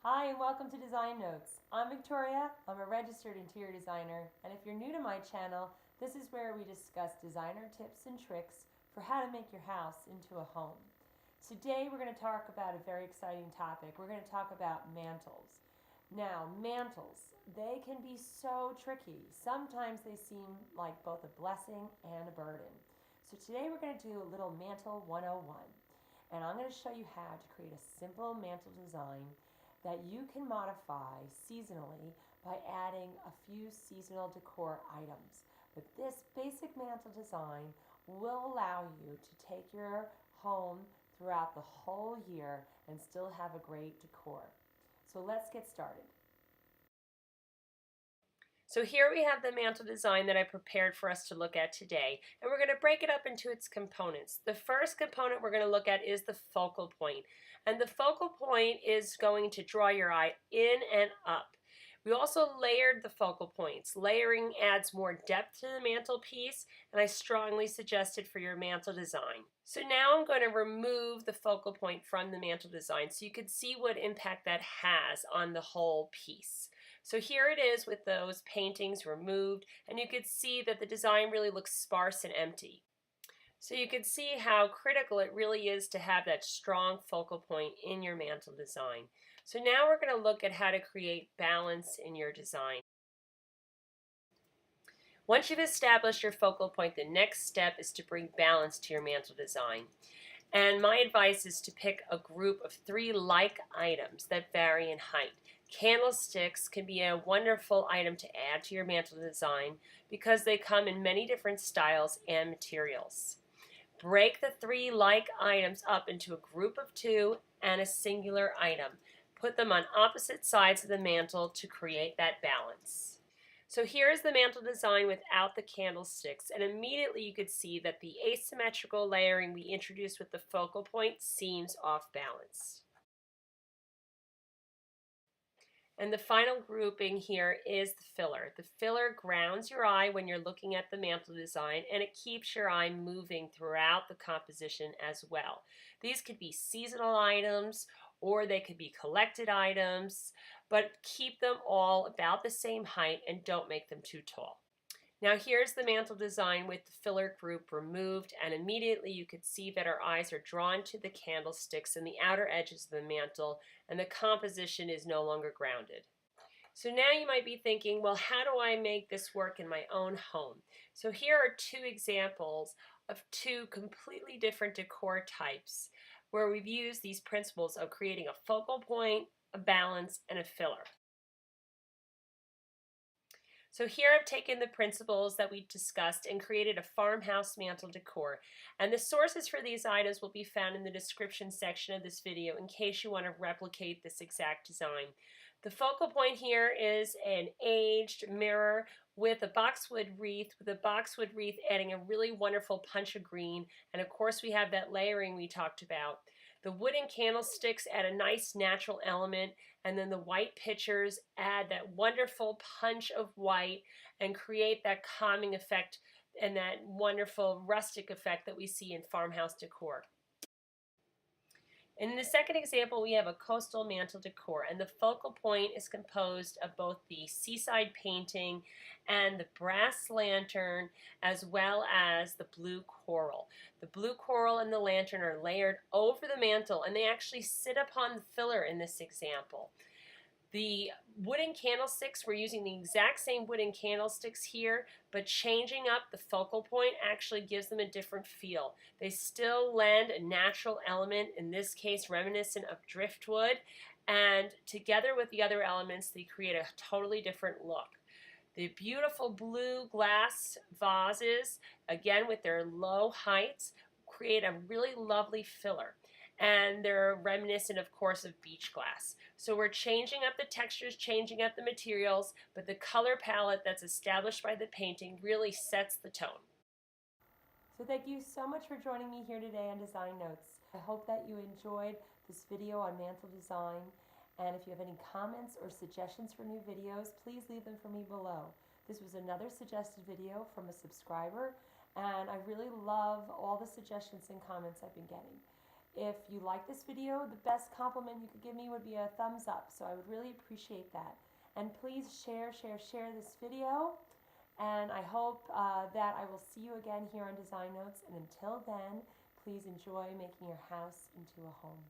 Hi and welcome to Design Notes. I'm Victoria, I'm a registered interior designer, and if you're new to my channel, this is where we discuss designer tips and tricks for how to make your house into a home. Today we're going to talk about a very exciting topic. We're going to talk about mantles. Now, mantles, they can be so tricky. Sometimes they seem like both a blessing and a burden. So today we're going to do a little Mantle 101, and I'm going to show you how to create a simple mantle design that you can modify seasonally by adding a few seasonal decor items. But this basic mantle design will allow you to take your home throughout the whole year and still have a great decor. So let's get started. So here we have the mantle design that I prepared for us to look at today, and we're going to break it up into its components. The first component we're going to look at is the focal point, and the focal point is going to draw your eye in and up. We also layered the focal points. Layering adds more depth to the mantelpiece, and I strongly suggest it for your mantle design. So now I'm going to remove the focal point from the mantle design so you can see what impact that has on the whole piece. So here it is with those paintings removed, and you can see that the design really looks sparse and empty. So you can see how critical it really is to have that strong focal point in your mantle design. So now we're going to look at how to create balance in your design. Once you've established your focal point, the next step is to bring balance to your mantle design. And my advice is to pick a group of 3 like items that vary in height. Candlesticks can be a wonderful item to add to your mantle design because they come in many different styles and materials. Break the 3 like items up into a group of 2 and a singular item. Put them on opposite sides of the mantle to create that balance. So here is the mantle design without the candlesticks, and immediately you could see that the asymmetrical layering we introduced with the focal point seems off balance. And the final grouping here is the filler. The filler grounds your eye when you're looking at the mantle design, and it keeps your eye moving throughout the composition as well. These could be seasonal items or they could be collected items, but keep them all about the same height and don't make them too tall. Now here's the mantle design with the filler group removed, and immediately you could see that our eyes are drawn to the candlesticks and the outer edges of the mantle, and the composition is no longer grounded. So now you might be thinking, well, how do I make this work in my own home? So here are 2 examples of 2 completely different decor types where we've used these principles of creating a focal point, a balance, and a filler. So here I've taken the principles that we discussed and created a farmhouse mantle decor. And the sources for these items will be found in the description section of this video in case you want to replicate this exact design. The focal point here is an aged mirror with a boxwood wreath, adding a really wonderful punch of green. And of course we have that layering we talked about. The wooden candlesticks add a nice natural element, and then the white pictures add that wonderful punch of white and create that calming effect and that wonderful rustic effect that we see in farmhouse decor. In the second example, we have a coastal mantle decor, and the focal point is composed of both the seaside painting and the brass lantern, as well as the blue coral. The blue coral and the lantern are layered over the mantle, and they actually sit upon the filler in this example. The wooden candlesticks, we're using the exact same wooden candlesticks here, but changing up the focal point actually gives them a different feel. They still lend a natural element, in this case reminiscent of driftwood, and together with the other elements they create a totally different look. The beautiful blue glass vases, again with their low heights, create a really lovely filler. And they're reminiscent, of course, of beach glass. So we're changing up the textures, changing up the materials, but the color palette that's established by the painting really sets the tone. So thank you so much for joining me here today on Design Notes. I hope that you enjoyed this video on mantle design, and if you have any comments or suggestions for new videos, please leave them for me below. This was another suggested video from a subscriber, and I really love all the suggestions and comments I've been getting. If you like this video, the best compliment you could give me would be a thumbs up, so I would really appreciate that. And please share this video, and I hope that I will see you again here on Design Notes, and until then, please enjoy making your house into a home.